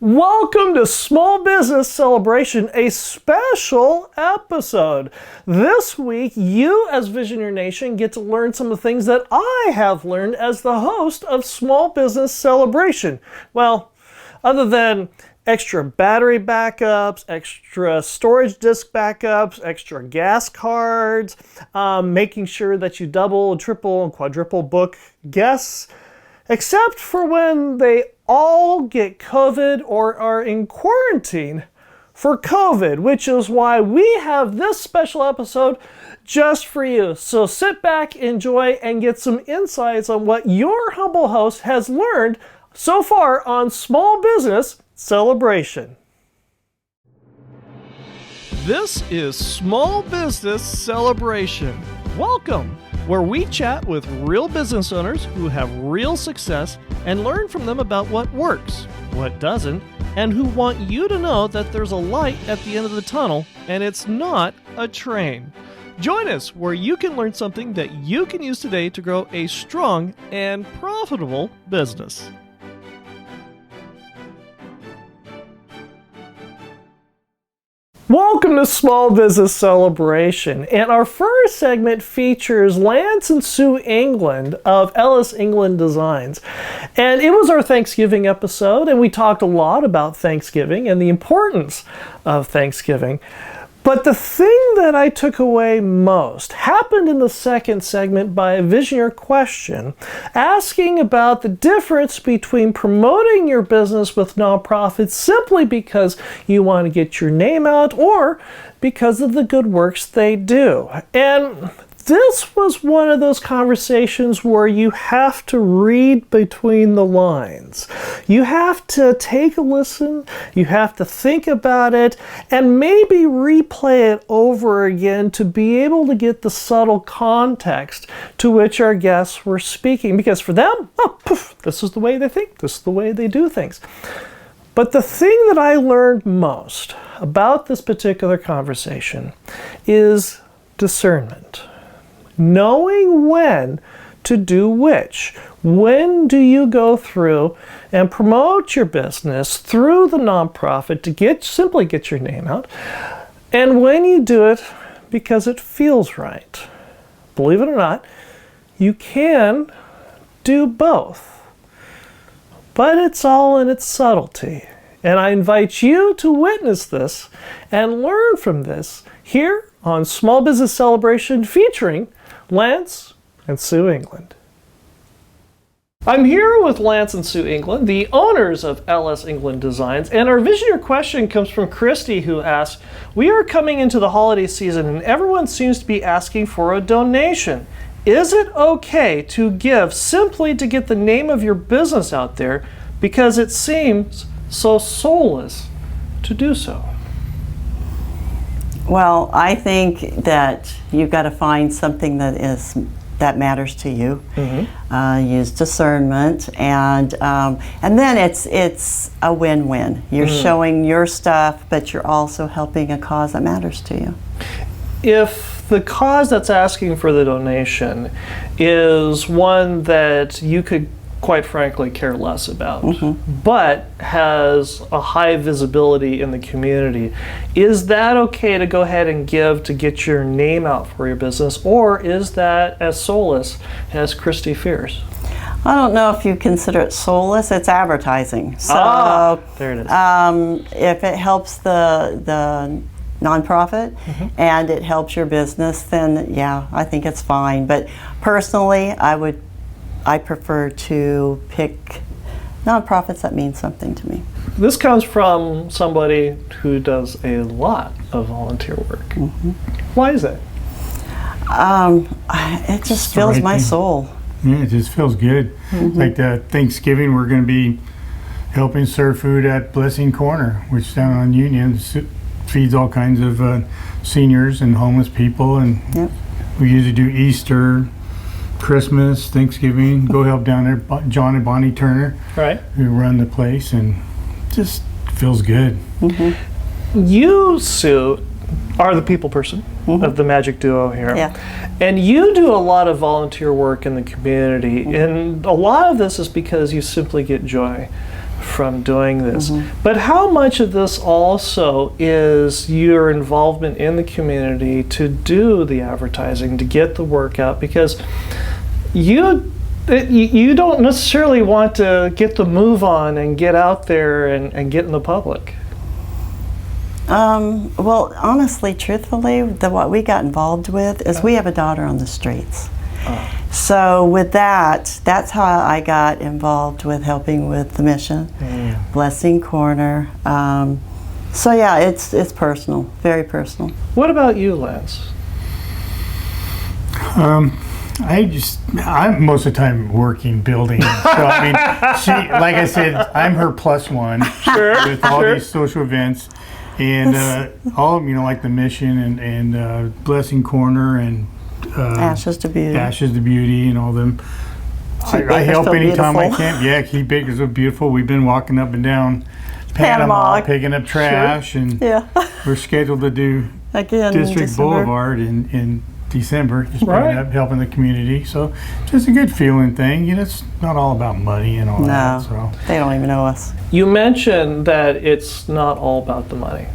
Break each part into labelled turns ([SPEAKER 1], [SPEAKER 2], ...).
[SPEAKER 1] Welcome to Small Business Celebration, a special episode. This week, you as Visionary Nation get to learn some of the things that I have learned as the host of Small Business Celebration. Well, other than extra battery backups, extra storage disk backups, extra gas cards, making sure that you double, triple, and quadruple book guests, except for when they all get COVID or are in quarantine for COVID, which is why we have this special episode just for you. So sit back, enjoy, and get some insights on what your humble host has learned so far on Small Business Celebration. This is Small Business Celebration. Welcome, where we chat with real business owners who have real success and learn from them about what works, what doesn't, and who want you to know that there's a light at the end of the tunnel and it's not a train. Join us where you can learn something that you can use today to grow a strong and profitable business. Welcome to Small Business Celebration, and our first segment features Lance and Sue England of Ellis England Designs. And it was our Thanksgiving episode, and we talked a lot about Thanksgiving and the importance of Thanksgiving. But the thing that I took away most happened in the second segment by a visionary question asking about the difference between promoting your business with nonprofits simply because you want to get your name out or because of the good works they do. And this was one of those conversations where you have to read between the lines. You have to take a listen, you have to think about it, and maybe replay it over again to be able to get the subtle context to which our guests were speaking. Because for them, this is the way they think, this is the way they do things. But the thing that I learned most about this particular conversation is discernment. Knowing when to do which. When do you go through and promote your business through the nonprofit to simply get your name out, and when you do it because it feels right. Believe it or not, you can do both, but it's all in its subtlety. And I invite you to witness this and learn from this here on Small Business Celebration featuring Lance and Sue England. I'm here with Lance and Sue England, the owners of Ellis England Designs, and our visionary question comes from Christy, who asks, we are coming into the holiday season and everyone seems to be asking for a donation. Is it okay to give simply to get the name of your business out there because it seems so soulless to do so?
[SPEAKER 2] Well, I think that you've got to find something that matters to you. Mm-hmm. Use discernment, and then it's a win-win. You're showing your stuff, but you're also helping a cause that matters to you.
[SPEAKER 1] If the cause that's asking for the donation is one that you could quite frankly care less about, but has a high visibility in the community, is that okay to go ahead and give to get your name out for your business, or is that as soulless as Christy fears?
[SPEAKER 2] I don't know if you consider it soulless. It's advertising. So
[SPEAKER 1] there it is.
[SPEAKER 2] If it helps the nonprofit and it helps your business, then yeah, I think it's fine. But personally, I prefer to pick nonprofits that mean something to me.
[SPEAKER 1] This comes from somebody who does a lot of volunteer work. Why is that?
[SPEAKER 2] It just fills my soul.
[SPEAKER 3] Yeah, it just feels good. Like Thanksgiving, we're going to be helping serve food at Blessing Corner, which down on Union feeds all kinds of seniors and homeless people. And we usually do Easter, Christmas, Thanksgiving, go help down there, John and Bonnie Turner,
[SPEAKER 1] right,
[SPEAKER 3] who run the place, and just feels good.
[SPEAKER 1] You, Sue, are the people person of the magic duo here. And you do a lot of volunteer work in the community, and a lot of this is because you simply get joy from doing this. But how much of this also is your involvement in the community to do the advertising, to get the word out? Because you don't necessarily want to get the move on and get out there and get in the public.
[SPEAKER 2] Well, honestly, truthfully, what we got involved with is we have a daughter on the streets. So with that's how I got involved with helping with the mission, Blessing Corner. So yeah, it's personal, very personal.
[SPEAKER 1] What about you, Lance?
[SPEAKER 3] I'm most of the time working, building. So I mean, like I said, I'm her plus one with all these social events, and all like the mission and Blessing Corner and
[SPEAKER 2] Ashes to
[SPEAKER 3] Beauty, and all them. I help anytime I can. Yeah, keep Bakersfield beautiful. We've been walking up and down Panama picking up trash, and we're scheduled to do
[SPEAKER 2] again
[SPEAKER 3] District Boulevard in December, just helping the community. So just a good feeling thing. It's not all about money and all that. So
[SPEAKER 2] they don't even know us.
[SPEAKER 1] You mentioned that it's not all about the money.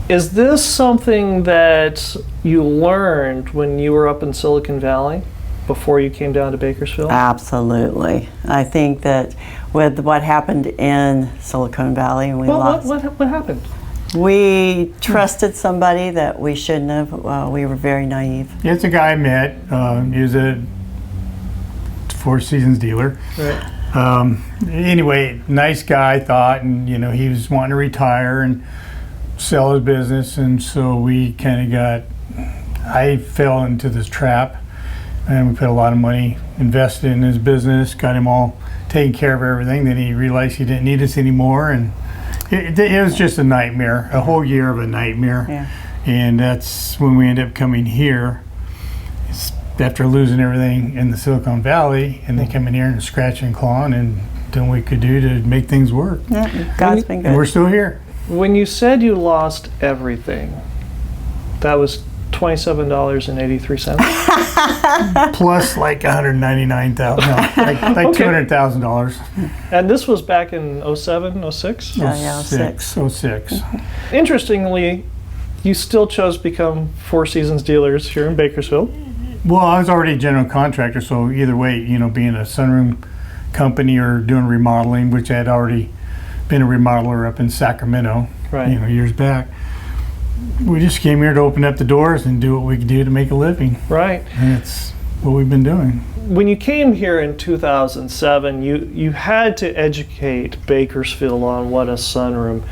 [SPEAKER 1] Is this something that you learned when you were up in Silicon Valley before you came down to Bakersfield?
[SPEAKER 2] Absolutely. I think that with what happened in Silicon Valley, and
[SPEAKER 1] what happened?
[SPEAKER 2] We trusted somebody that we shouldn't have. We were very naive.
[SPEAKER 3] Yeah, it's a guy I met. He was a Four Seasons dealer.
[SPEAKER 1] Right.
[SPEAKER 3] Anyway, nice guy, I thought, and he was wanting to retire and sell his business, and so we I fell into this trap, and we put a lot of money invested in his business, got him all taking care of everything. Then he realized he didn't need us anymore, and it was just a nightmare, a whole year of a nightmare.
[SPEAKER 2] Yeah.
[SPEAKER 3] And that's when we ended up coming here after losing everything in the Silicon Valley, and then coming here and scratching and clawing and doing what we could do to make things work.
[SPEAKER 2] Yeah, God's been good.
[SPEAKER 3] And we're still here.
[SPEAKER 1] When you said you lost everything, that was $27.83?
[SPEAKER 3] Plus like $199,000, like $200,000.
[SPEAKER 1] And this was back in 07, 06?
[SPEAKER 2] Yeah,
[SPEAKER 3] 06.
[SPEAKER 1] Interestingly, you still chose to become Four Seasons dealers here in Bakersfield.
[SPEAKER 3] Well, I was already a general contractor, so either way, being a sunroom company or doing remodeling, which I had already been a remodeler up in Sacramento, years back. We just came here to open up the doors and do what we could do to make a living.
[SPEAKER 1] Right.
[SPEAKER 3] And it's what we've been doing.
[SPEAKER 1] When you came here in 2007, you had to educate Bakersfield on what a sunroom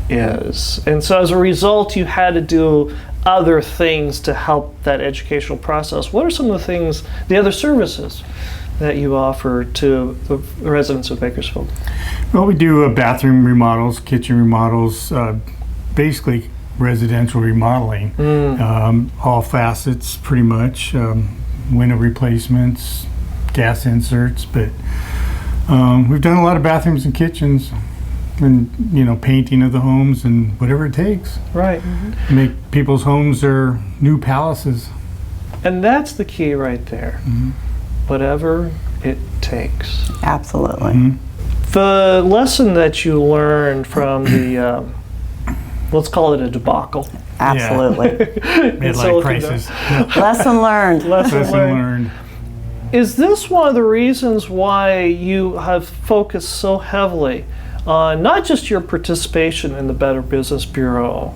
[SPEAKER 1] is. And so as a result, you had to do other things to help that educational process. What are some of the other services that you offer to the residents of Bakersfield?
[SPEAKER 3] Well, we do bathroom remodels, kitchen remodels, basically residential remodeling, all facets pretty much, window replacements, gas inserts, but we've done a lot of bathrooms and kitchens and painting of the homes and whatever it takes.
[SPEAKER 1] Right.
[SPEAKER 3] Make people's homes their new palaces.
[SPEAKER 1] And that's the key right there. Whatever it takes.
[SPEAKER 2] Absolutely.
[SPEAKER 1] The lesson that you learned from the let's call it a debacle.
[SPEAKER 2] Absolutely.
[SPEAKER 3] Midlife crisis.
[SPEAKER 2] Lesson learned.
[SPEAKER 1] Lesson learned. Is this one of the reasons why you have focused so heavily on not just your participation in the Better Business Bureau,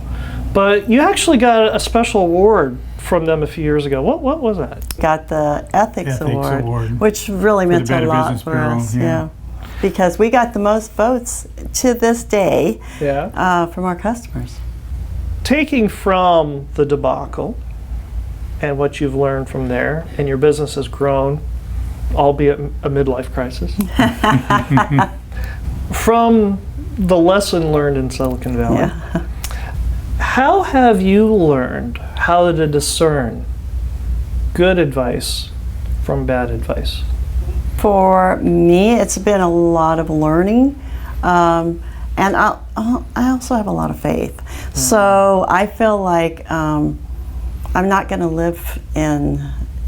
[SPEAKER 1] but you actually got a special award from them a few years ago? What was that?
[SPEAKER 2] Got the Ethics Award, which really meant a lot for us. Yeah. Because we got the most votes to this day from our customers.
[SPEAKER 1] Taking from the debacle and what you've learned from there, and your business has grown, albeit a midlife crisis. From the lesson learned in Silicon Valley, how have you learned how to discern good advice from bad advice?
[SPEAKER 2] For me, it's been a lot of learning, and I also have a lot of faith. So I feel like I'm not going to live in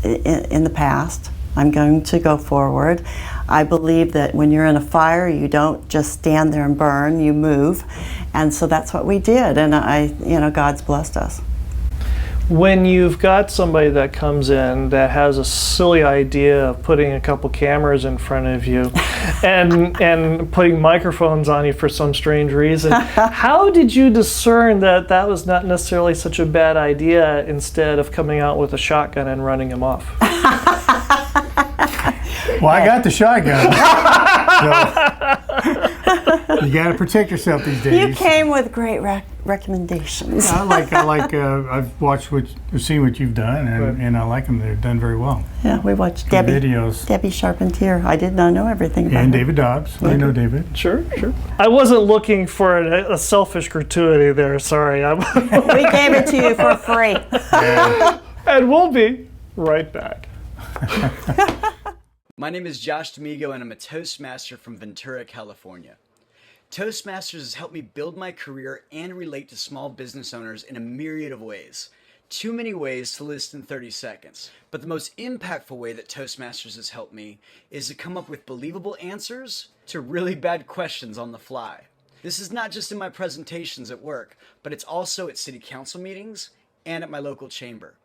[SPEAKER 2] the past. I'm going to go forward. I believe that when you're in a fire, you don't just stand there and burn, you move. And so that's what we did, and God's blessed us.
[SPEAKER 1] When you've got somebody that comes in that has a silly idea of putting a couple cameras in front of you and putting microphones on you for some strange reason, how did you discern that that was not necessarily such a bad idea instead of coming out with a shotgun and running him off?
[SPEAKER 3] Well, I got the shotgun. So you got to protect yourself these days.
[SPEAKER 2] You came with great recommendations.
[SPEAKER 3] I've seen what you've done, and I like them. They're done very well.
[SPEAKER 2] Yeah, we watched
[SPEAKER 3] Good videos.
[SPEAKER 2] Debbie Charpentier. I did not know everything about
[SPEAKER 3] And
[SPEAKER 2] her.
[SPEAKER 3] David Dobbs. I know David.
[SPEAKER 1] Sure. I wasn't looking for a selfish gratuity there. Sorry.
[SPEAKER 2] We gave it to you for free.
[SPEAKER 3] Yeah.
[SPEAKER 1] And we'll be right back.
[SPEAKER 4] My name is Josh D'Amigo, and I'm a Toastmaster from Ventura, California. Toastmasters has helped me build my career and relate to small business owners in a myriad of ways. Too many ways to list in 30 seconds. But the most impactful way that Toastmasters has helped me is to come up with believable answers to really bad questions on the fly. This is not just in my presentations at work, but it's also at city council meetings and at my local chamber.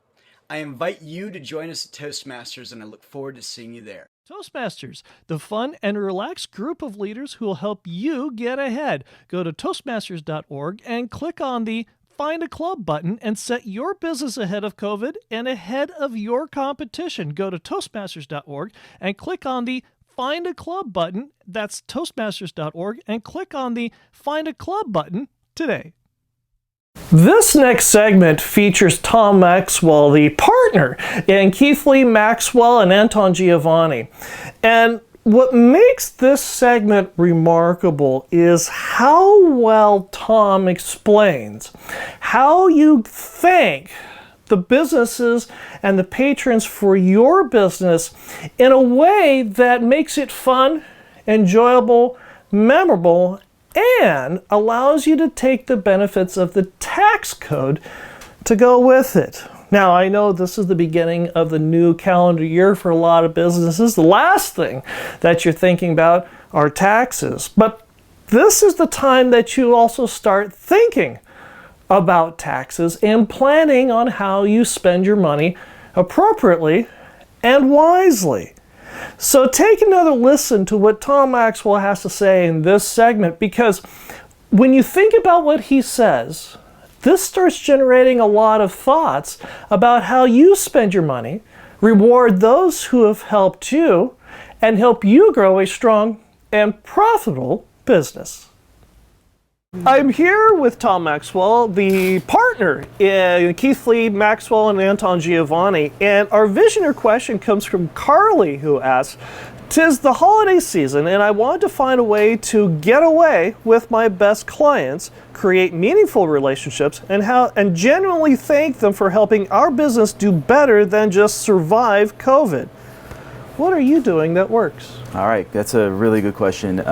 [SPEAKER 4] I invite you to join us at Toastmasters, and I look forward to seeing you there.
[SPEAKER 1] Toastmasters, the fun and relaxed group of leaders who will help you get ahead. Go to Toastmasters.org and click on the Find a Club button and set your business ahead of COVID and ahead of your competition. Go to Toastmasters.org and click on the Find a Club button. That's Toastmasters.org and click on the Find a Club button today. This next segment features Tom Maxwell, the partner in Keith Lee Maxwell and Anton Giovanni. And what makes this segment remarkable is how well Tom explains how you thank the businesses and the patrons for your business in a way that makes it fun, enjoyable, memorable, and allows you to take the benefits of the tax code to go with it. Now, I know this is the beginning of the new calendar year for a lot of businesses. The last thing that you're thinking about are taxes. But this is the time that you also start thinking about taxes and planning on how you spend your money appropriately and wisely. So take another listen to what Tom Maxwell has to say in this segment, because when you think about what he says, this starts generating a lot of thoughts about how you spend your money, reward those who have helped you, and help you grow a strong and profitable business. I'm here with Tom Maxwell, the partner in Keith Lee Maxwell and Anton Giovanni, and our visioner question comes from Carly, who asks, "'Tis the holiday season, and I want to find a way to get away with my best clients, create meaningful relationships, and genuinely thank them for helping our business do better than just survive COVID. What are you doing that works?"
[SPEAKER 5] All right, that's a really good question.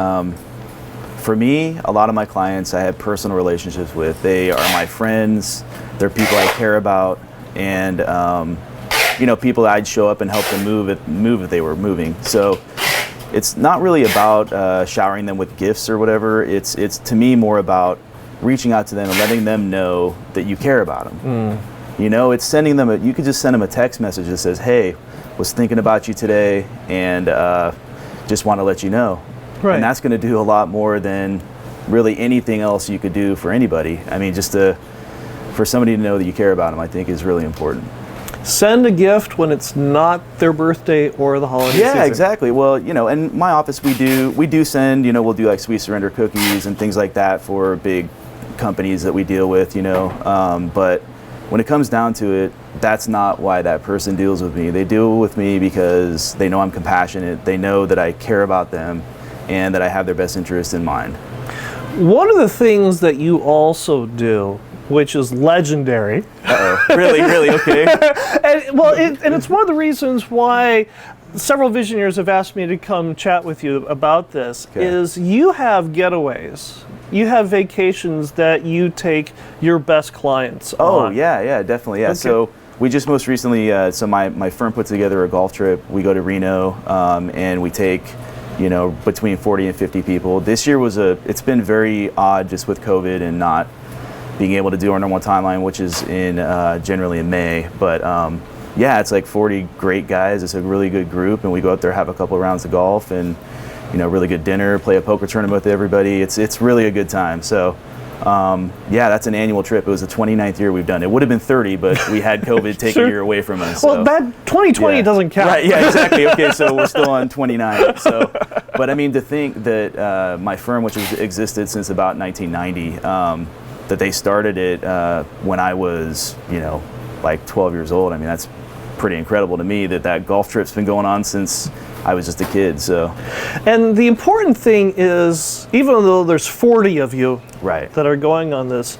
[SPEAKER 5] For me, a lot of my clients I have personal relationships with. They are my friends, they're people I care about, and people that I'd show up and help them move if they were moving. So it's not really about showering them with gifts or whatever. It's to me more about reaching out to them and letting them know that you care about them. It's sending them you could just send them a text message that says, "Hey, was thinking about you today, and just want to let you know." Right. And that's going to do a lot more than really anything else you could do for anybody. I mean, just for somebody to know that you care about them, I think is really important.
[SPEAKER 1] Send a gift when it's not their birthday or the holiday season.
[SPEAKER 5] Yeah, exactly. Well, in my office we do send, we'll do like sweet surrender cookies and things like that for big companies that we deal with, but when it comes down to it, that's not why that person deals with me. They deal with me because they know I'm compassionate. They know that I care about them and that I have their best interest in mind.
[SPEAKER 1] One of the things that you also do, which is legendary.
[SPEAKER 5] Really? Okay.
[SPEAKER 1] and it's one of the reasons why several visionaries have asked me to come chat with you about this, is you have getaways. You have vacations that you take your best clients on.
[SPEAKER 5] Oh, yeah, definitely, yeah. Okay. So we just most recently, my firm put together a golf trip. We go to Reno, and we take between 40 and 50 people. This year it's been very odd just with COVID and not being able to do our normal timeline, which is generally in May. But yeah, it's like 40 great guys. It's a really good group, and we go out there, have a couple of rounds of golf, and really good dinner, play a poker tournament with everybody. It's really a good time. So yeah, that's an annual trip. It was the 29th year we've done it. It would have been 30, but we had COVID take a year away from us.
[SPEAKER 1] Well,
[SPEAKER 5] so.
[SPEAKER 1] that 2020 doesn't count.
[SPEAKER 5] Right, yeah, exactly. Okay, so we're still on 29. So, but I mean, to think that my firm, which has existed since about 1990, that they started it when I was, like 12 years old. I mean, that's pretty incredible to me that golf trip's been going on since I was just a kid. So,
[SPEAKER 1] and the important thing is, even though there's 40 of you
[SPEAKER 5] right.
[SPEAKER 1] that are going on this,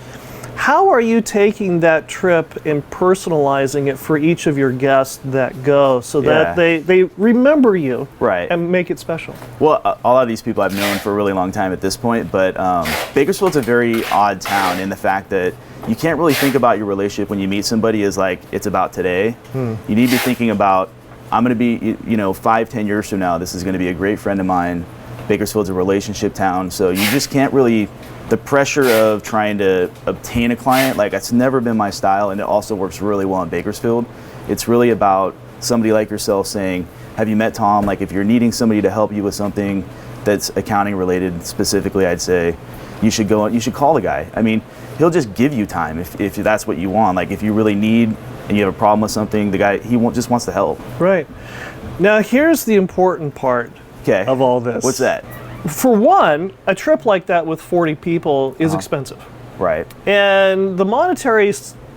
[SPEAKER 1] how are you taking that trip and personalizing it for each of your guests that go so that they remember you
[SPEAKER 5] right.
[SPEAKER 1] and make it special?
[SPEAKER 5] Well, a lot of these people I've known for a really long time at this point, but Bakersfield's a very odd town in the fact that you can't really think about your relationship when you meet somebody as like it's about today. You need to be thinking about, I'm going to be, 5-10 years from now, this is going to be a great friend of mine. Bakersfield's a relationship town, so you just can't really, the pressure of trying to obtain a client, like that's never been my style, and it also works really well in Bakersfield. It's really about somebody like yourself saying, have you met Tom? Like if you're needing somebody to help you with something that's accounting related specifically, I'd say you should call the guy. I mean, he'll just give you time if that's what you want. Like if you really need and you have a problem with something, the guy, just wants to help.
[SPEAKER 1] Right. Now here's the important part of all this.
[SPEAKER 5] What's that?
[SPEAKER 1] For one, a trip like that with 40 people is expensive.
[SPEAKER 5] Right.
[SPEAKER 1] And the monetary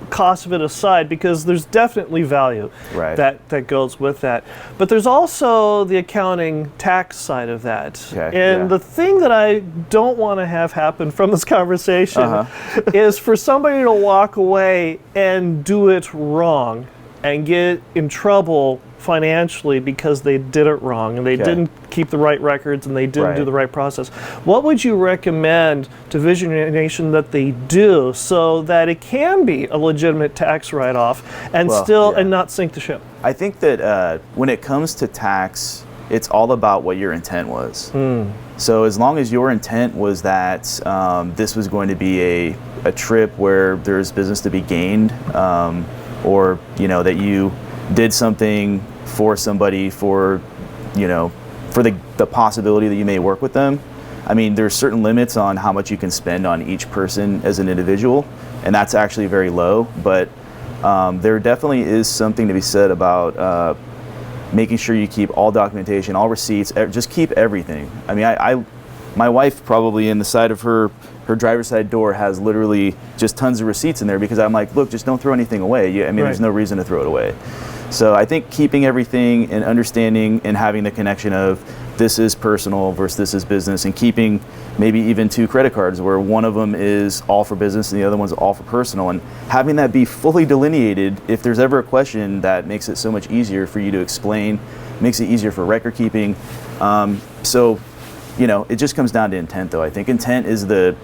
[SPEAKER 1] cost of it aside, because there's definitely value that goes with that. But there's also the accounting tax side of that. And the thing that I don't want to have happen from this conversation is for somebody to walk away and do it wrong and get in trouble financially because they did it wrong and they didn't keep the right records and they didn't do the right process. What would you recommend to Visionary Nation that they do so that it can be a legitimate tax write-off and and not sink the ship?
[SPEAKER 5] I think that when it comes to tax, it's all about what your intent was. So as long as your intent was that this was going to be a trip where there's business to be gained, or that you did something for somebody for the possibility that you may work with them. I mean, there's certain limits on how much you can spend on each person as an individual, and that's actually very low, but there definitely is something to be said about making sure you keep all documentation, all receipts, just keep everything. I mean, my wife probably in the side of her driver's side door has literally just tons of receipts in there because I'm like, look, just don't throw anything away. I mean, there's no reason to throw it away. So I think keeping everything and understanding and having the connection of this is personal versus this is business, and keeping maybe even 2 credit cards where one of them is all for business and the other one's all for personal, and having that be fully delineated. If there's ever a question, that makes it so much easier for you to explain, makes it easier for record keeping. So it just comes down to intent, though. I think intent is the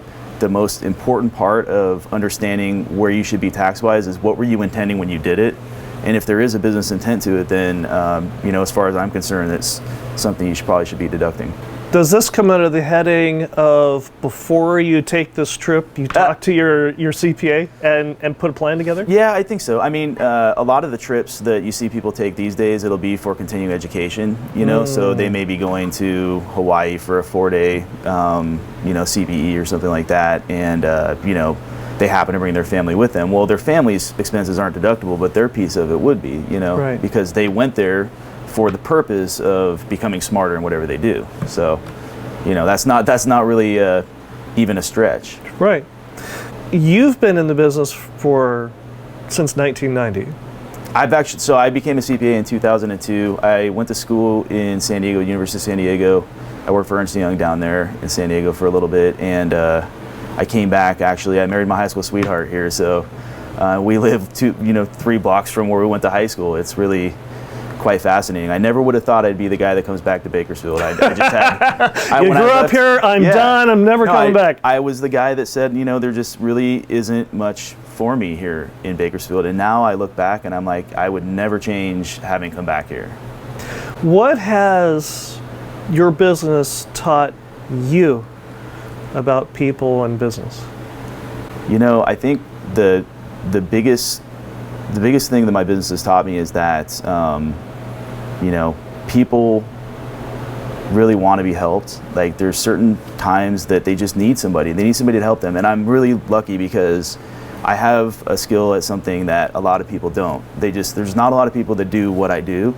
[SPEAKER 5] most important part of understanding where you should be tax-wise, is what were you intending when you did it. And if there is a business intent to it, then, as far as I'm concerned, it's something you probably should be deducting.
[SPEAKER 1] Does this come under the heading of before you take this trip, you talk to your CPA and put a plan together? Yeah,
[SPEAKER 5] I think so. I mean, a lot of the trips that you see people take these days, it'll be for continuing education, so they may be going to Hawaii for a 4-day, CPE or something like that, and, they happen to bring their family with them. Well, their family's expenses aren't deductible, but their piece of it would be, because they went there for the purpose of becoming smarter in whatever they do. So, that's not really even a stretch.
[SPEAKER 1] Right. You've been in the business since 1990.
[SPEAKER 5] I became a CPA in 2002. I went to school in San Diego, University of San Diego. I worked for Ernst & Young down there in San Diego for a little bit, and I came back. Actually, I married my high school sweetheart here, so we live 3 blocks from where we went to high school. It's really quite fascinating. I never would have thought I'd be the guy that comes back to Bakersfield. I just had.
[SPEAKER 1] You grew up here. I'm done. I'm never coming back.
[SPEAKER 5] I was the guy that said, there just really isn't much for me here in Bakersfield. And now I look back and I'm like, I would never change having come back here.
[SPEAKER 1] What has your business taught you about people and business?
[SPEAKER 5] I think the biggest thing that my business has taught me is that people really want to be helped. Like, there's certain times that they just need somebody. They need somebody to help them, and I'm really lucky because I have a skill at something that a lot of people don't. There's not a lot of people that do what I do.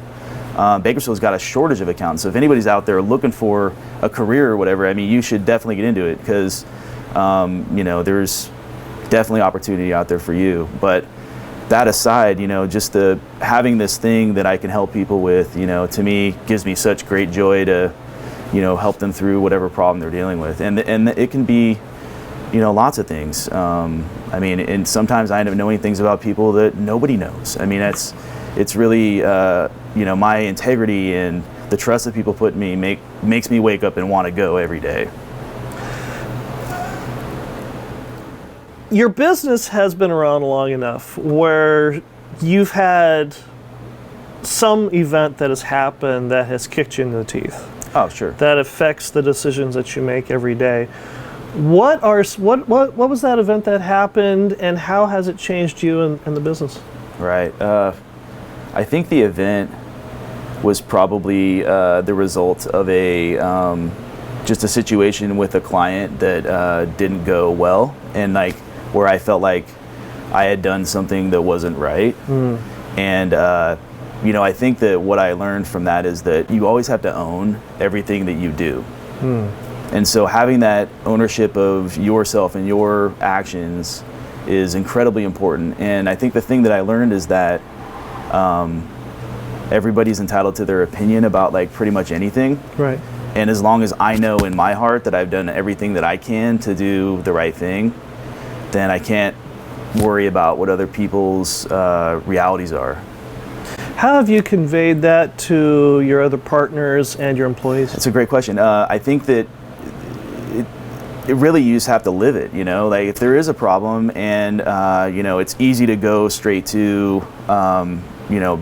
[SPEAKER 5] Bakersfield's got a shortage of accountants, so if anybody's out there looking for a career or whatever, I mean, you should definitely get into it because there's definitely opportunity out there for you. But that aside, just having this thing that I can help people with, to me gives me such great joy to, help them through whatever problem they're dealing with. And it can be, lots of things. And sometimes I end up knowing things about people that nobody knows. I mean, it's really, my integrity and the trust that people put in me makes me wake up and want to go every day.
[SPEAKER 1] Your business has been around long enough where you've had some event that has happened that has kicked you in the teeth.
[SPEAKER 5] Oh, sure.
[SPEAKER 1] That affects the decisions that you make every day. What was that event that happened, and how has it changed you and the business?
[SPEAKER 5] Right. I think the event was probably the result of just a situation with a client that didn't go well, and where I felt like I had done something that wasn't right. And I think that what I learned from that is that you always have to own everything that you do. And so having that ownership of yourself and your actions is incredibly important. And I think the thing that I learned is that everybody's entitled to their opinion about pretty much anything.
[SPEAKER 1] Right.
[SPEAKER 5] And as long as I know in my heart that I've done everything that I can to do the right thing, then I can't worry about what other people's realities are.
[SPEAKER 1] How have you conveyed that to your other partners and your employees?
[SPEAKER 5] That's a great question. I think that it really, you just have to live it, if there is a problem and, it's easy to go straight to,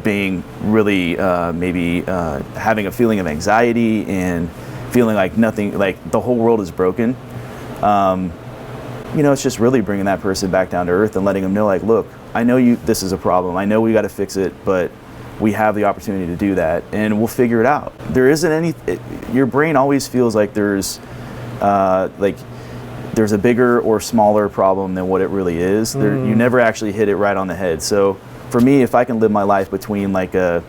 [SPEAKER 5] being really maybe having a feeling of anxiety and feeling like nothing, like the whole world is broken. It's just really bringing that person back down to earth and letting them know, look, I know this is a problem. I know we got to fix it, but we have the opportunity to do that, and we'll figure it out. There isn't your brain always feels like there's a bigger or smaller problem than what it really is. You never actually hit it right on the head. So for me, if I can live my life between a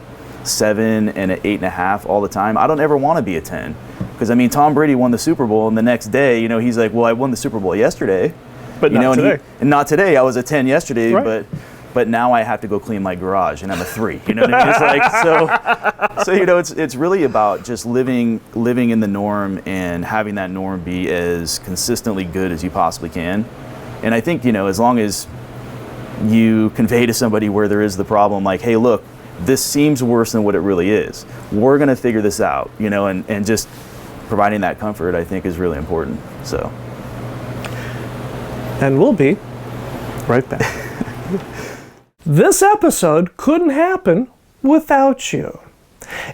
[SPEAKER 5] 7 and an 8.5 all the time, I don't ever want to be a 10. Because Tom Brady won the Super Bowl, and the next day, he's like, well, I won the Super Bowl yesterday,
[SPEAKER 1] but not today.
[SPEAKER 5] And not today. I was a 10 yesterday,
[SPEAKER 1] right.
[SPEAKER 5] but now I have to go clean my garage, and I'm a 3. You know what I mean? So it's really about just living in the norm and having that norm be as consistently good as you possibly can. And I think as long as you convey to somebody where there is the problem, hey, look, this seems worse than what it really is. We're gonna figure this out, and just providing that comfort, I think, is really important. So.
[SPEAKER 1] And we'll be right back. This episode couldn't happen without you.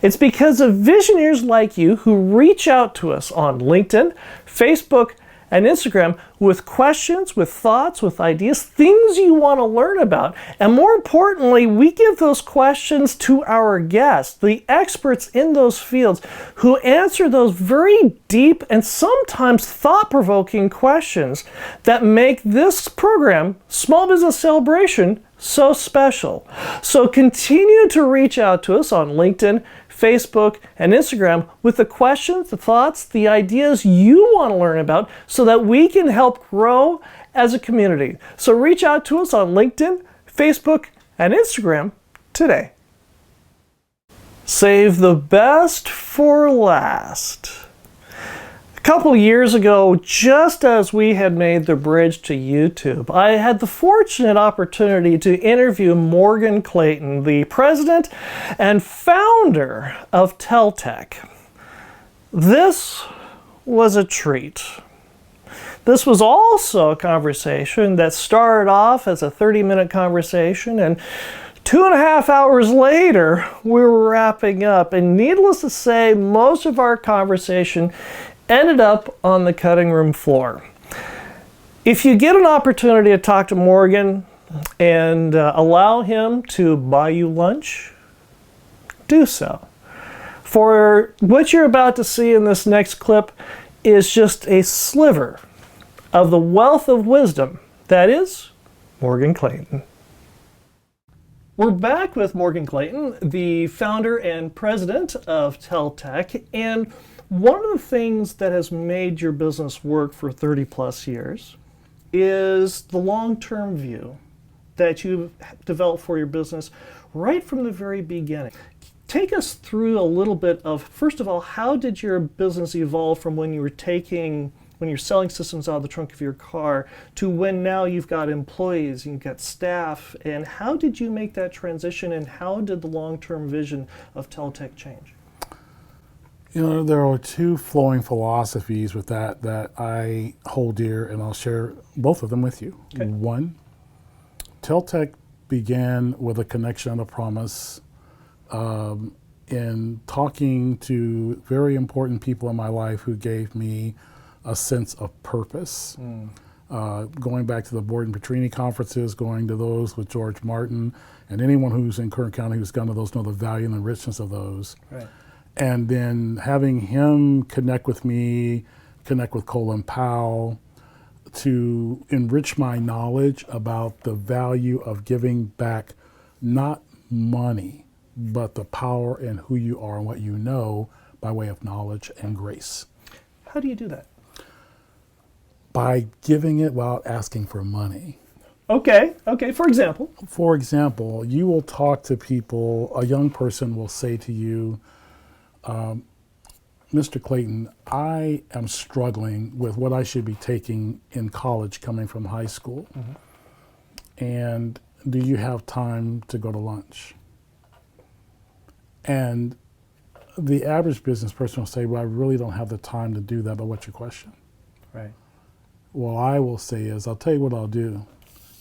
[SPEAKER 1] It's because of visionaries like you who reach out to us on LinkedIn, Facebook, and Instagram with questions, with thoughts, with ideas, things you want to learn about. And more importantly, we give those questions to our guests, the experts in those fields, who answer those very deep and sometimes thought-provoking questions that make this program, Small Business Celebration, so special. So continue to reach out to us on LinkedIn, Facebook, and Instagram with the questions, the thoughts, the ideas you want to learn about so that we can help grow as a community. So reach out to us on LinkedIn, Facebook, and Instagram today. Save the best for last. A couple years ago, just as we had made the bridge to YouTube, I had the fortunate opportunity to interview Morgan Clayton, the president and founder of Teltech. This was a treat. This was also a conversation that started off as a 30-minute conversation and 2.5 hours later, we were wrapping up, and needless to say, most of our conversation ended up on the cutting room floor. If you get an opportunity to talk to Morgan and allow him to buy you lunch, do so. For what you're about to see in this next clip is just a sliver of the wealth of wisdom that is Morgan Clayton. We're back with Morgan Clayton, the founder and president of TellTech, and one of the things that has made your business work for 30 plus years is the long-term view that you've developed for your business right from the very beginning. Take us through a little bit of, first of all, how did your business evolve from when you're selling systems out of the trunk of your car to when now you've got employees, you've got staff, and how did you make that transition, and how did the long-term vision of TellTech change?
[SPEAKER 6] You know, there are two flowing philosophies with that I hold dear, and I'll share both of them with you. Okay. One, TellTech began with a connection and a promise in talking to very important people in my life who gave me a sense of purpose. Going back to the Board and Petrini conferences, going to those with George Martin, and anyone who's in Kern County who's gone to those know the value and the richness of those. Right. And then having him connect with me, connect with Colin Powell, to enrich my knowledge about the value of giving back not money, but the power and who you are and what you know by way of knowledge and grace.
[SPEAKER 1] How do you do that?
[SPEAKER 6] By giving it without asking for money.
[SPEAKER 1] Okay, for example?
[SPEAKER 6] For example, you will talk to people, a young person will say to you, Mr. Clayton, I am struggling with what I should be taking in college coming from high school. And do you have time to go to lunch? And the average business person will say, well, I really don't have the time to do that, but what's your question?
[SPEAKER 1] Right.
[SPEAKER 6] What I will say is, I'll tell you what I'll do.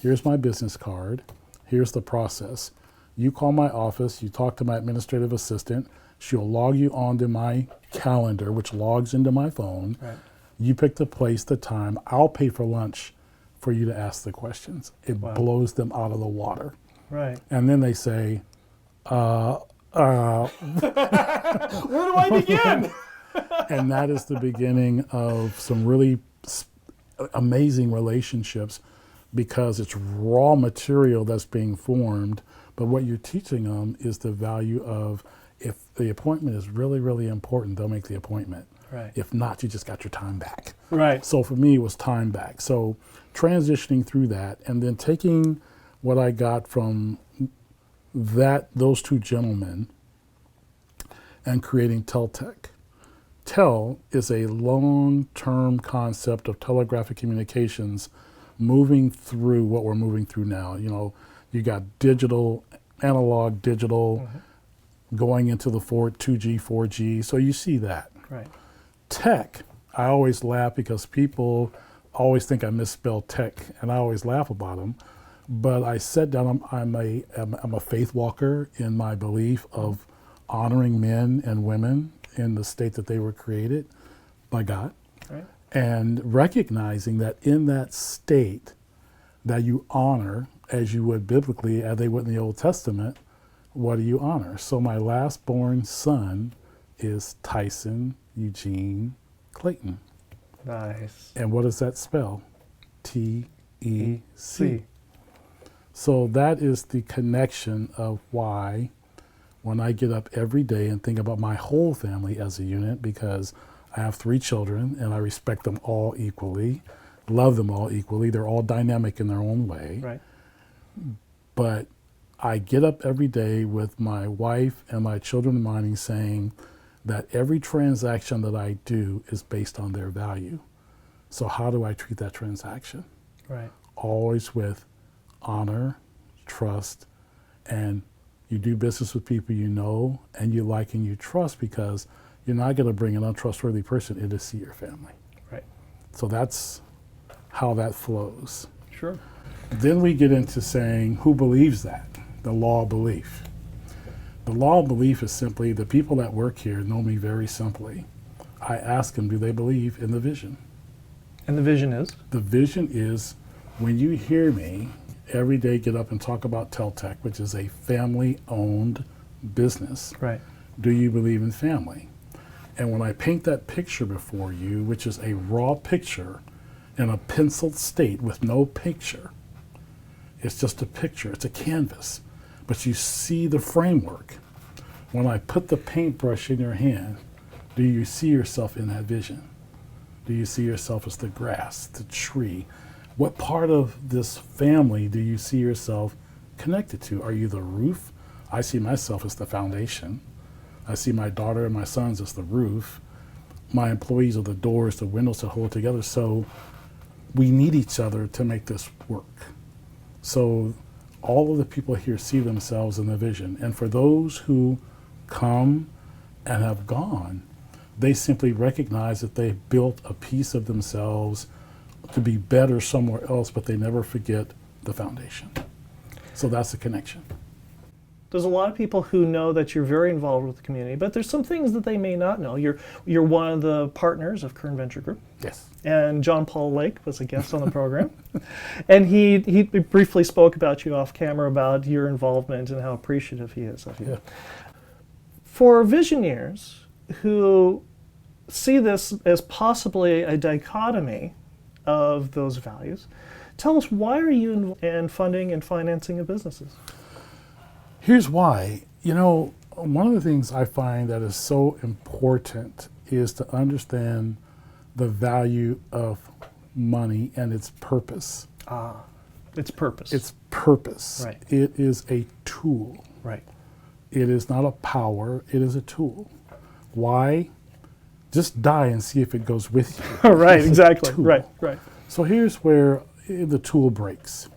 [SPEAKER 6] Here's my business card. Here's the process. You call my office, you talk to my administrative assistant, she'll log you onto my calendar, which logs into my phone. Right. You pick the place, the time. I'll pay for lunch for you to ask the questions. It blows them out of the water.
[SPEAKER 1] Right.
[SPEAKER 6] And then they say, where
[SPEAKER 1] do I begin?
[SPEAKER 6] And that is the beginning of some really amazing relationships, because it's raw material that's being formed, but what you're teaching them is the value of, if the appointment is really, really important, they'll make the appointment. Right. If not, you just got your time back. Right. So for me, it was time back. So transitioning through that, and then taking what I got from those two gentlemen and creating TellTech. Tell is a long-term concept of telegraphic communications moving through what we're moving through now. You know, you got digital, analog, digital, going into the 2G, 4G, so you see that. Right. Tech, I always laugh because people always think I misspell tech, and I always laugh about them. But I said down, I'm a faith walker in my belief of honoring men and women in the state that they were created by God. Right. And recognizing that in that state that you honor, as you would biblically, as they would in the Old Testament, what do you honor? So my last born son is Tyson Eugene Clayton.
[SPEAKER 1] Nice.
[SPEAKER 6] And what does that spell? T-E-C. So that is the connection of why when I get up every day and think about my whole family as a unit, because I have 3 children and I respect them all equally, love them all equally. They're all dynamic in their own way. Right. But I get up every day with my wife and my children in mind, saying that every transaction that I do is based on their value. So how do I treat that transaction? Right. Always with honor, trust, and you do business with people you know and you like and you trust, because you're not going to bring an untrustworthy person in to see your family. Right. So that's how that flows. Sure. Then we get into saying, who believes that? the law of belief. The law of belief is simply the people that work here know me very simply. I ask them, do they believe in the vision?
[SPEAKER 1] And the vision is?
[SPEAKER 6] The vision is when you hear me every day get up and talk about Teltech, which is a family-owned business,
[SPEAKER 1] Right.
[SPEAKER 6] do you believe in family? And when I paint that picture before you, which is a raw picture in a penciled state with no picture, it's just a picture, it's a canvas, but you see the framework. When I put the paintbrush in your hand, do you see yourself in that vision? Do you see yourself as the grass, the tree? What part of this family do you see yourself connected to? Are you the roof? I see myself as the foundation. I see my daughter and my sons as the roof. My employees are the doors, the windows that hold it together. So we need each other to make this work. So all of the people here see themselves in the vision. And for those who come and have gone, they simply recognize that they've built a piece of themselves to be better somewhere else, but they never forget the foundation. So that's the connection.
[SPEAKER 1] There's a lot of people who know that you're very involved with the community, but there's some things that they may not know. You're one of the partners of Kern Venture Group.
[SPEAKER 6] Yes.
[SPEAKER 1] And John Paul Lake was a guest on the program. And he briefly spoke about you off camera about your involvement and how appreciative he is of you.
[SPEAKER 6] Yeah.
[SPEAKER 1] For visionaries who see this as possibly a dichotomy of those values, tell us, why are you in funding and financing of businesses?
[SPEAKER 6] Here's why. You know, one of the things I find that is so important is to understand the value of money and its purpose.
[SPEAKER 1] Its purpose.
[SPEAKER 6] Its purpose.
[SPEAKER 1] Right.
[SPEAKER 6] It is a tool.
[SPEAKER 1] Right.
[SPEAKER 6] It is not a power, it is a tool. Why? Just die and see if it goes with you.
[SPEAKER 1] Right,
[SPEAKER 6] It's a
[SPEAKER 1] exactly.
[SPEAKER 6] tool.
[SPEAKER 1] Right.
[SPEAKER 6] So here's where the tool breaks.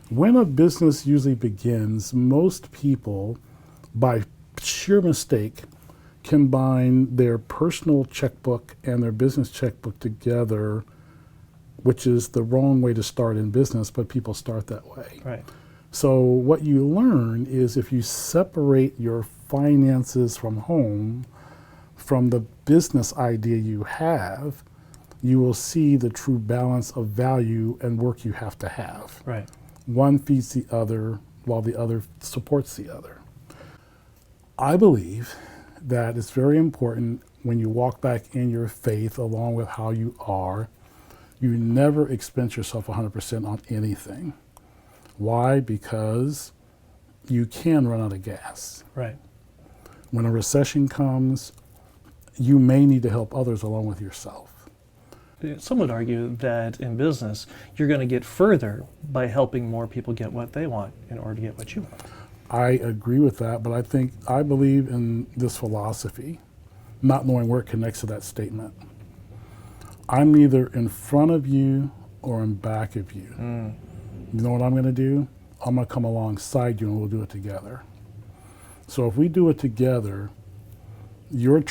[SPEAKER 6] When a business usually begins, most people, by sheer mistake, combine their personal checkbook and their business checkbook together, which is the wrong way to start in business, but people start that way.
[SPEAKER 1] Right.
[SPEAKER 6] So what you learn is if you separate your finances from home, from the business idea you have, you will see the true balance of value and work you have to have.
[SPEAKER 1] Right.
[SPEAKER 6] One feeds the other while the other supports the other. I believe that it's very important when you walk back in your faith along with how you are, you never expense yourself 100% on anything. Why? Because you can run out of gas.
[SPEAKER 1] Right.
[SPEAKER 6] When a recession comes, you may need to help others along with yourself.
[SPEAKER 1] Some would argue that in business, you're going to get further by helping more people get what they want in order to get what you want.
[SPEAKER 6] I agree with that, but I believe in this philosophy, not knowing where it connects to that statement. I'm either in front of you or in back of you. You know what I'm going to do? I'm going to come alongside you and we'll do it together. So if we do it together, your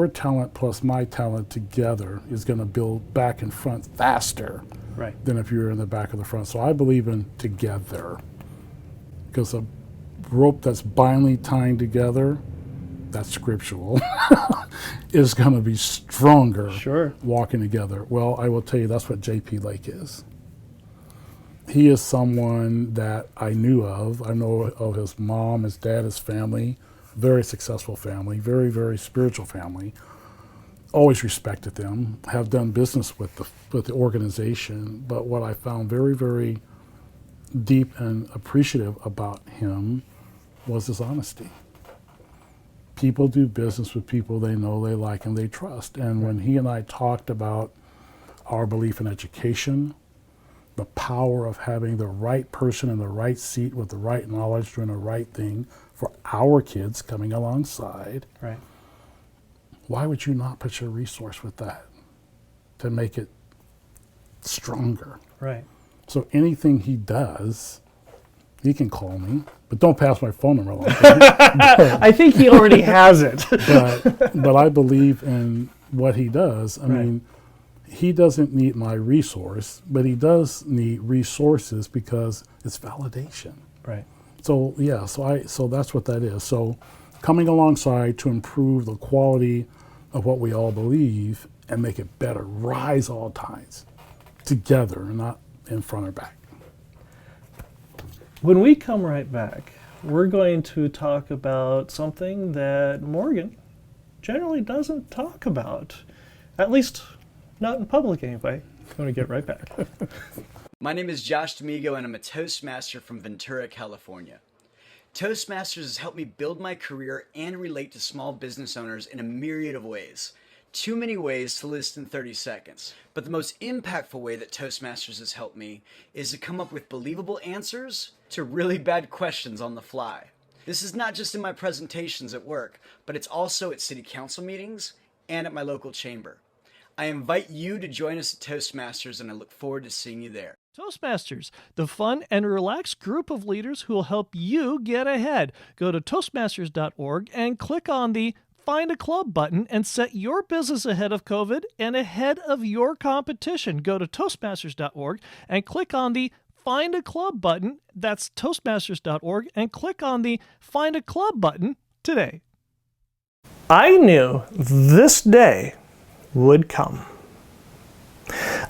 [SPEAKER 6] talent plus my talent together is going to build back and front faster
[SPEAKER 1] Right.
[SPEAKER 6] than if you're in the back of the front. So I believe in together, because a rope that's bindingly tying together, that's scriptural, is going to be stronger
[SPEAKER 1] Sure.
[SPEAKER 6] walking together. Well, I will tell you that's what J.P. Lake is. He is someone that I knew of. I know of his mom, his dad, his family. Very successful family, very, very spiritual family. Always respected them, have done business with the organization. But what I found very, very deep and appreciative about him was his honesty. People do business with people they know, they like, and they trust. And when he and I talked about our belief in education, the power of having the right person in the right seat with the right knowledge doing the right thing for our kids coming alongside,
[SPEAKER 1] Right.
[SPEAKER 6] why would you not put your resource with that to make it stronger?
[SPEAKER 1] Right.
[SPEAKER 6] So anything he does, he can call me, but don't pass my phone number along.
[SPEAKER 1] I think he already has it.
[SPEAKER 6] but I believe in what he does. I
[SPEAKER 1] Right.
[SPEAKER 6] mean, he doesn't need my resource, but he does need resources because it's validation.
[SPEAKER 1] Right.
[SPEAKER 6] So yeah, so that's what that is. So coming alongside to improve the quality of what we all believe and make it better. Rise all tides together, not in front or back.
[SPEAKER 1] When we come right back, we're going to talk about something that Morgan generally doesn't talk about, at least not in public anyway. I'm going to get right back.
[SPEAKER 4] My name is Josh D'Amigo, and I'm a Toastmaster from Ventura, California. Toastmasters has helped me build my career and relate to small business owners in a myriad of ways. Too many ways to list in 30 seconds. But the most impactful way that Toastmasters has helped me is to come up with believable answers to really bad questions on the fly. This is not just in my presentations at work, but it's also at city council meetings and at my local chamber. I invite you to join us at Toastmasters, and I look forward to seeing you there.
[SPEAKER 1] Toastmasters, the fun and relaxed group of leaders who will help you get ahead. Go to Toastmasters.org and click on the Find a Club button and set your business ahead of COVID and ahead of your competition. Go to Toastmasters.org and click on the Find a Club button. That's Toastmasters.org and click on the Find a Club button today. I knew this day would come.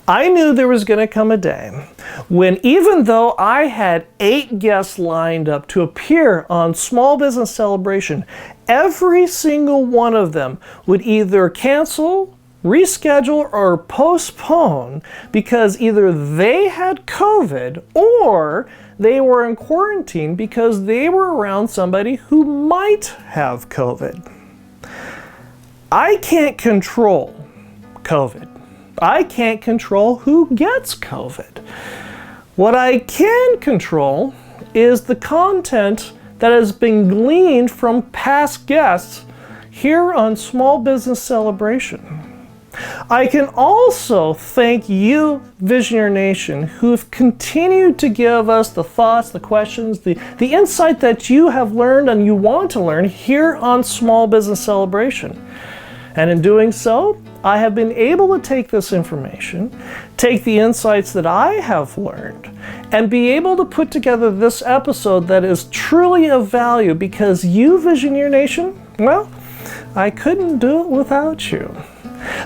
[SPEAKER 1] I knew there was going to come a day when, even though I had 8 guests lined up to appear on Small Business Celebration, every single one of them would either cancel, reschedule, or postpone because either they had COVID or they were in quarantine because they were around somebody who might have COVID. I can't control COVID. I can't control who gets COVID. What I can control is the content that has been gleaned from past guests here on Small Business Celebration. I can also thank you, Visionary Nation, who have continued to give us the thoughts, the questions, the insight that you have learned and you want to learn here on Small Business Celebration. And in doing so, I have been able to take this information, take the insights that I have learned, and be able to put together this episode that is truly of value because you, Visionary Nation, well, I couldn't do it without you.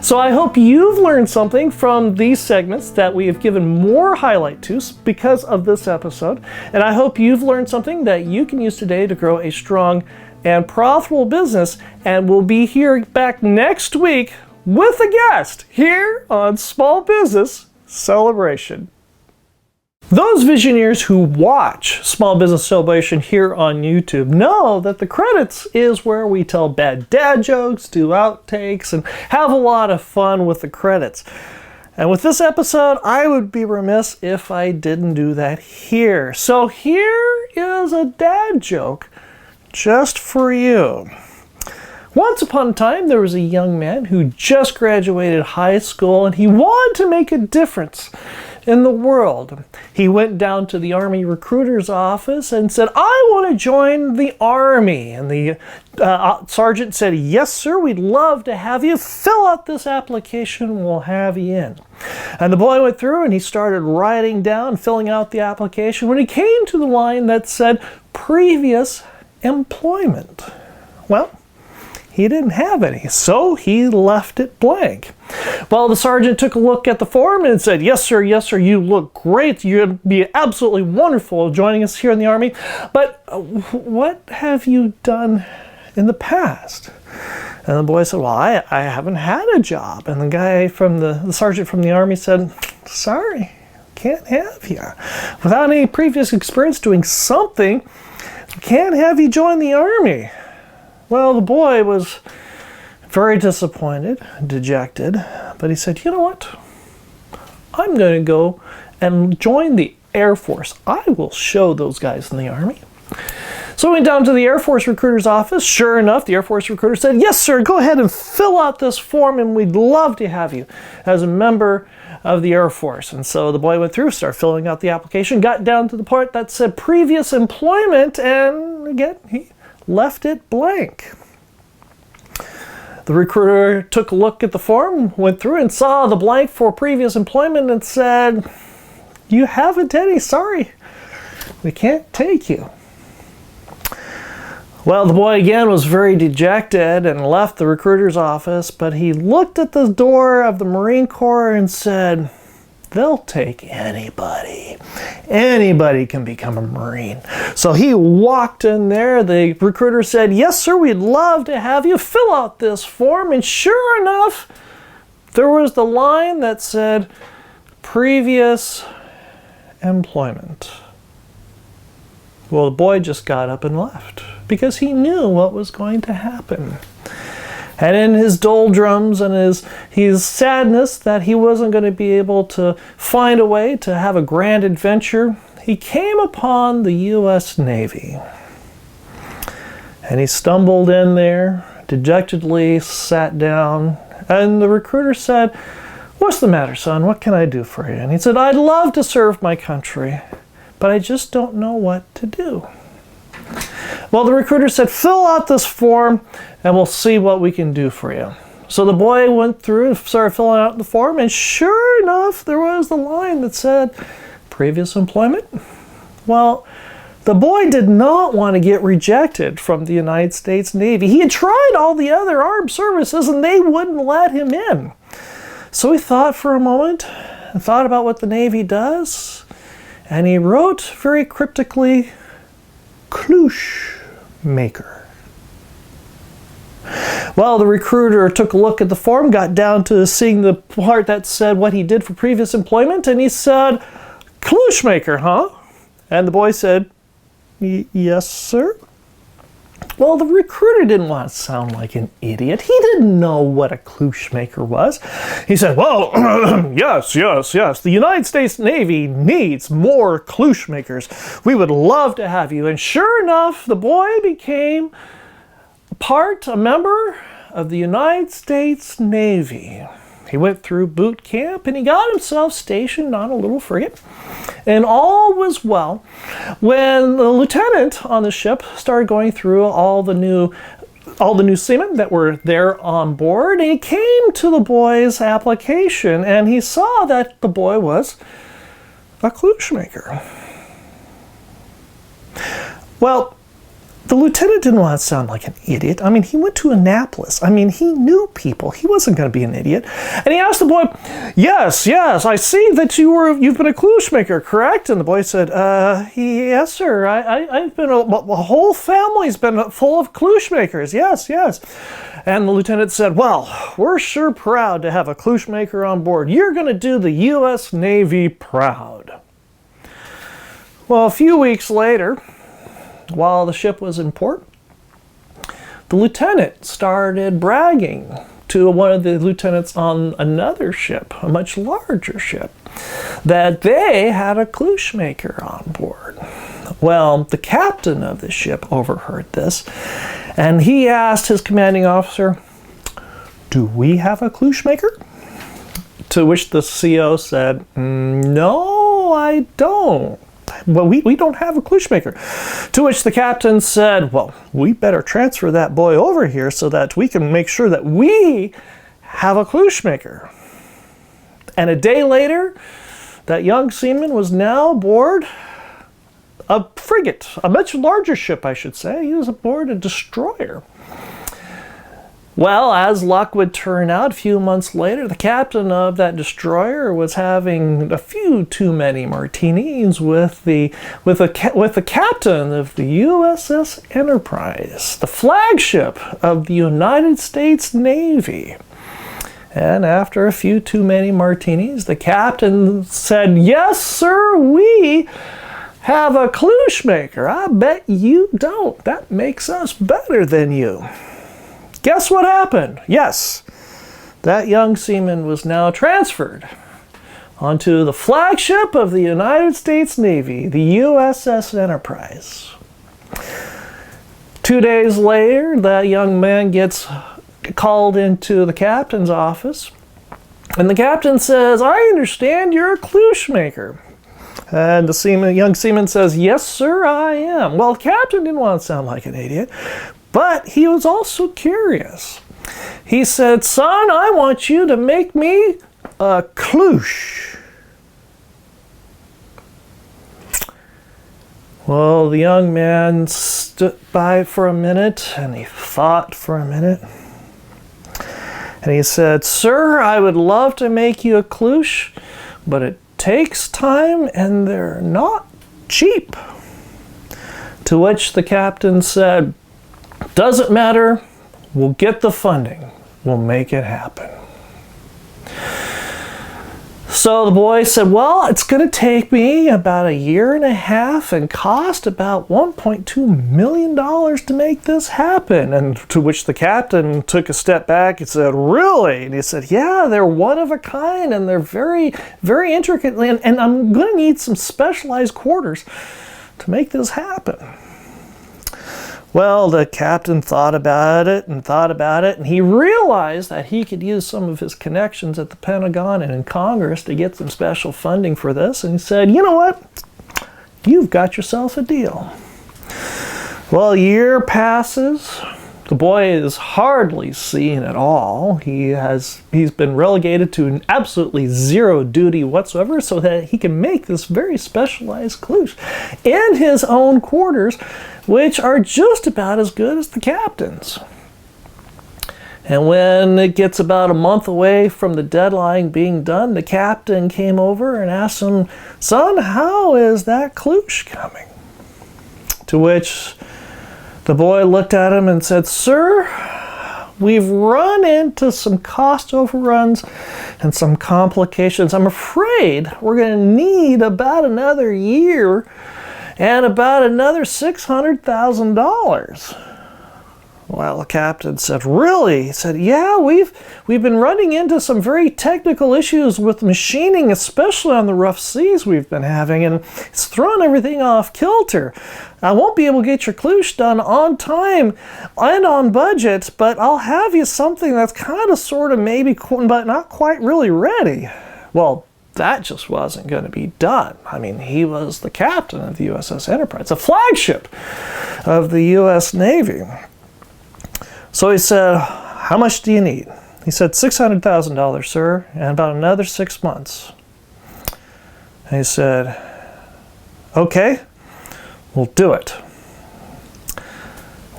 [SPEAKER 1] So I hope you've learned something from these segments that we have given more highlight to because of this episode, and I hope you've learned something that you can use today to grow a strong and profitable business, and we'll be here back next week with a guest here on Small Business Celebration. Those visionaries who watch Small Business Celebration here on YouTube know that the credits is where we tell bad dad jokes, do outtakes, and have a lot of fun with the credits. And with this episode, I would be remiss if I didn't do that here. So here is a dad joke just for you. Once upon a time, there was a young man who just graduated high school and he wanted to make a difference in the world. He went down to the Army recruiter's office and said, I want to join the Army. And the sergeant said, yes, sir, we'd love to have you. Fill out this application, we'll have you in. And the boy went through and he started writing down, filling out the application. When he came to the line that said, previous employment, well, he didn't have any, so he left it blank. Well, the sergeant took a look at the form and said, yes, sir, you look great. You'd be absolutely wonderful joining us here in the Army. But what have you done in the past? And the boy said, well, I haven't had a job. And the guy from the sergeant from the Army said, sorry, can't have you. Without any previous experience doing something, can't have you join the Army. Well, the boy was very disappointed, dejected, but he said, you know what? I'm going to go and join the Air Force. I will show those guys in the Army. So he went down to the Air Force recruiter's office. Sure enough, the Air Force recruiter said, yes, sir, go ahead and fill out this form and we'd love to have you as a member of the Air Force. And so the boy went through, started filling out the application, got down to the part that said previous employment, and again, he left it blank. The recruiter took a look at the form, went through and saw the blank for previous employment and said, you haven't any, sorry, we can't take you. Well, the boy again was very dejected and left the recruiter's office, but he looked at the door of the Marine Corps and said, they'll take anybody. Anybody can become a Marine. So he walked in there. The recruiter said, yes, sir, we'd love to have you fill out this form. And sure enough, there was the line that said, previous employment. Well, the boy just got up and left because he knew what was going to happen. And in his doldrums and his sadness that he wasn't going to be able to find a way to have a grand adventure, he came upon the U.S. Navy. And he stumbled in there, dejectedly sat down, and the recruiter said, what's the matter, son? What can I do for you? And he said, I'd love to serve my country, but I just don't know what to do. Well, the recruiter said, fill out this form and we'll see what we can do for you. So the boy went through and started filling out the form, and sure enough, there was the line that said, previous employment. Well, the boy did not want to get rejected from the United States Navy. He had tried all the other armed services and they wouldn't let him in. So he thought for a moment and thought about what the Navy does, and he wrote very cryptically, Kloosh maker. Well, the recruiter took a look at the form, got down to seeing the part that said what he did for previous employment, and he said, Kloosh maker, huh? And the boy said, yes, sir. Well, the recruiter didn't want to sound like an idiot. He didn't know what a kloosh maker was. He said, well, yes. The United States Navy needs more kloosh makers. We would love to have you. And sure enough, the boy became a member of the United States Navy. He went through boot camp and he got himself stationed on a little frigate. And all was well when the lieutenant on the ship started going through all the new seamen that were there on board. And he came to the boy's application and he saw that the boy was a kloosh maker. Well, the lieutenant didn't want to sound like an idiot. I mean, he went to Annapolis. I mean, he knew people. He wasn't going to be an idiot. And he asked the boy, yes, I see that you've been a kloosh maker, correct? And the boy said, yes, sir. I've been, a whole family's been full of kloosh makers. Yes. And the lieutenant said, well, we're sure proud to have a kloosh maker on board. You're going to do the U.S. Navy proud. Well, a few weeks later, while the ship was in port, the lieutenant started bragging to one of the lieutenants on another ship, a much larger ship, that they had a kloosh maker on board. Well, the captain of the ship overheard this, and he asked his commanding officer, do we have a kloosh maker? To which the CO said, no, I don't. Well, we don't have a kloosh maker. To which the captain said, well, we better transfer that boy over here so that we can make sure that we have a kloosh maker. And a day later, that young seaman was now aboard a frigate, a much larger ship, I should say. He was aboard a destroyer. Well, as luck would turn out, a few months later, the captain of that destroyer was having a few too many martinis with the captain of the USS Enterprise, the flagship of the United States Navy. And after a few too many martinis, the captain said, yes, sir, we have a kloosh maker. I bet you don't. That makes us better than you. Guess what happened? Yes, that young seaman was now transferred onto the flagship of the United States Navy, the USS Enterprise. 2 days later, that young man gets called into the captain's office, and the captain says, I understand you're a kloosh maker. And the young seaman says, yes, sir, I am. Well, the captain didn't want to sound like an idiot, but he was also curious. He said, son, I want you to make me a kloosh. Well, the young man stood by for a minute, and he thought for a minute. And he said, "Sir, I would love to make you a cloche, but it takes time and they're not cheap." To which the captain said, "Doesn't matter, we'll get the funding. We'll make it happen." So the boy said, "Well, it's going to take me about 1.5 years and cost about $1.2 million to make this happen." And to which the captain took a step back and said, "Really?" And he said, "Yeah, they're one of a kind and they're very, very intricately, and I'm going to need some specialized quarters to make this happen." Well, the captain thought about it, and he realized that he could use some of his connections at the Pentagon and in Congress to get some special funding for this. And he said, "You know what? You've got yourself a deal." Well, a year passes. The boy is hardly seen at all. He's been relegated to an absolutely zero duty whatsoever so that he can make this very specialized cloche in his own quarters, which are just about as good as the captain's. And when it gets about a month away from the deadline being done, the captain came over and asked him, "Son, how is that cloche coming?" To which the boy looked at him and said, "Sir, we've run into some cost overruns and some complications. I'm afraid we're going to need about another year and about another $600,000. Well, the captain said, "Really?" He said, "Yeah, we've been running into some very technical issues with machining, especially on the rough seas we've been having, and it's thrown everything off kilter. I won't be able to get your cloche done on time and on budget, but I'll have you something that's kind of, sort of, maybe, but not quite really ready." Well, that just wasn't going to be done. I mean, he was the captain of the USS Enterprise, a flagship of the U.S. Navy. So he said, "How much do you need?" He said, $600,000, sir, and about another 6 months. And he said, "Okay, we'll do it."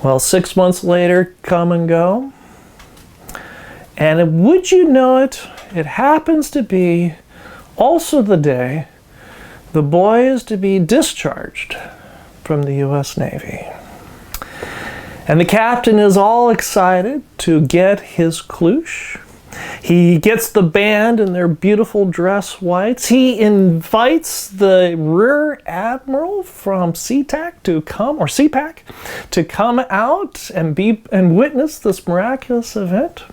[SPEAKER 1] Well, 6 months later come and go. And would you know it, it happens to be also the day the boy is to be discharged from the U.S. Navy. And the captain is all excited to get his cloche. He gets the band in their beautiful dress whites. He invites the rear admiral from CPAC to come out and witness this miraculous event.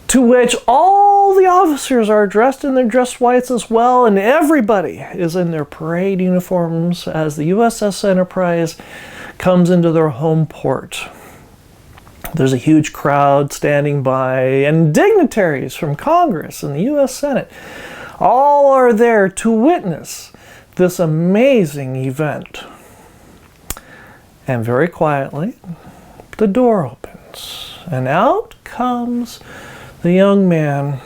[SPEAKER 1] To which all the officers are dressed in their dress whites as well, and everybody is in their parade uniforms as the USS Enterprise comes into their home port. There's a huge crowd standing by, and dignitaries from Congress and the U.S. Senate all are there to witness this amazing event. And very quietly, the door opens, and out comes the young man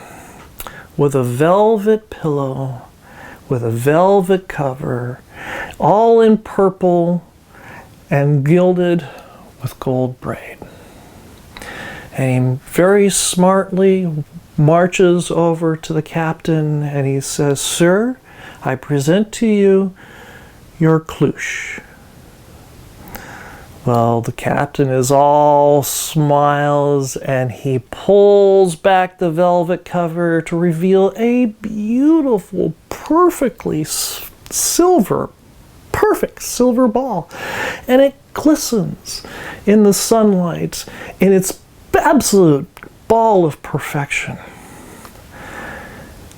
[SPEAKER 1] with a velvet pillow, with a velvet cover, all in purple and gilded with gold braid. And he very smartly marches over to the captain and he says, "Sir, I present to you your cloche." Well, the captain is all smiles and he pulls back the velvet cover to reveal a beautiful, perfect silver ball. And it glistens in the sunlight in its absolute ball of perfection.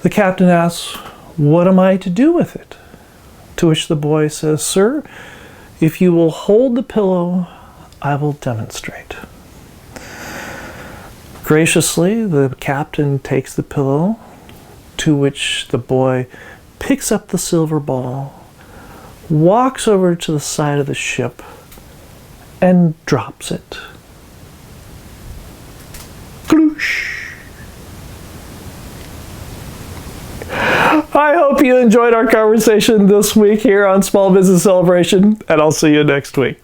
[SPEAKER 1] The captain asks, "What am I to do with it?" To which the boy says, "Sir, if you will hold the pillow, I will demonstrate." Graciously, the captain takes the pillow, to which the boy picks up the silver ball, walks over to the side of the ship, and drops it. Kloosh! I hope you enjoyed our conversation this week here on Small Business Celebration, and I'll see you next week.